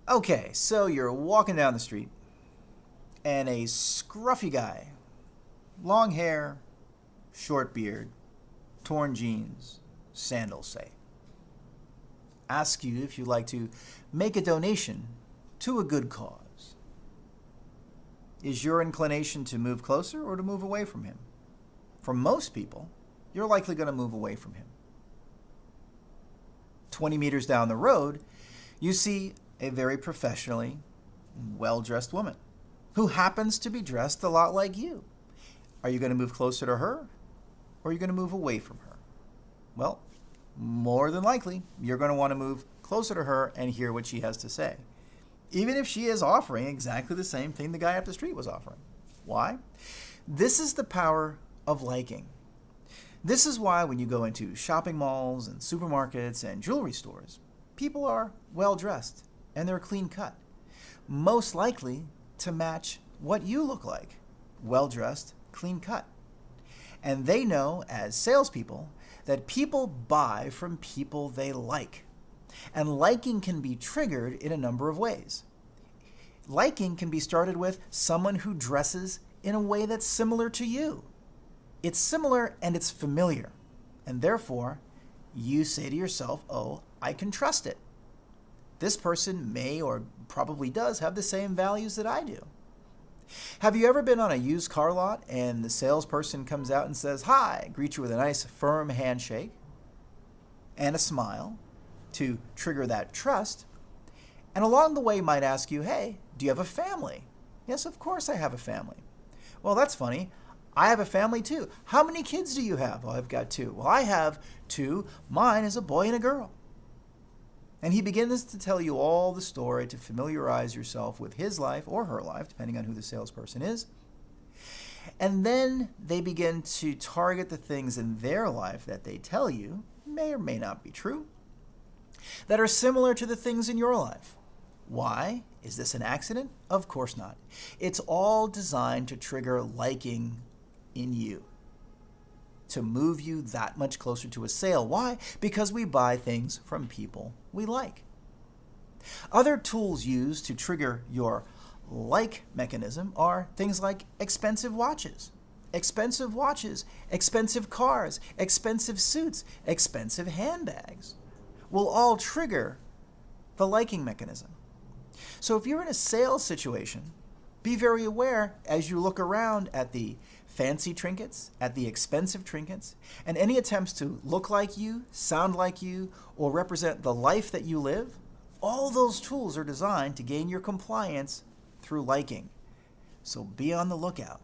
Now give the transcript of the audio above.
Okay, so you're walking down the street, and a scruffy guy, long hair, short beard, torn jeans, sandals say, asks you if you'd like to make a donation to a good cause. Is your inclination to move closer or to move away from him? For most people, you're likely going to move away from him. 20 meters down the road, you see a very professionally well-dressed woman who happens to be dressed a lot like you. Are you going to move closer to her, or are you going to move away from her? Well, more than likely, you're going to want to move closer to her and hear what she has to say, even if she is offering exactly the same thing the guy up the street was offering. Why? This is the power of liking. This is why when you go into shopping malls and supermarkets and jewelry stores, people are well-dressed and they're clean-cut, most likely to match what you look like, well-dressed, clean-cut. And they know, as salespeople, that people buy from people they like. And liking can be triggered in a number of ways. Liking can be started with someone who dresses in a way that's similar to you. It's similar and it's familiar. And therefore, you say to yourself, oh, I can trust it. This person may or probably does have the same values that I do. Have you ever been on a used car lot and the salesperson comes out and says, hi, greet you with a nice firm handshake and a smile to trigger that trust, and along the way might ask you, hey, do you have a family? Yes, of course I have a family. Well, that's funny. I have a family too. How many kids do you have? Well, I've got 2. Well, I have 2. Mine is a boy and a girl. And he begins to tell you all the story to familiarize yourself with his life or her life, depending on who the salesperson is. And then they begin to target the things in their life that they tell you, may or may not be true, that are similar to the things in your life. Why? Is this an accident? Of course not. It's all designed to trigger liking in you, to move you that much closer to a sale. Why? Because we buy things from people we like. Other tools used to trigger your like mechanism are things like expensive watches, expensive cars, expensive suits, expensive handbags will all trigger the liking mechanism. So if you're in a sales situation, be very aware as you look around at the fancy trinkets, at the expensive trinkets, and any attempts to look like you, sound like you, or represent the life that you live. All those tools are designed to gain your compliance through liking. So be on the lookout.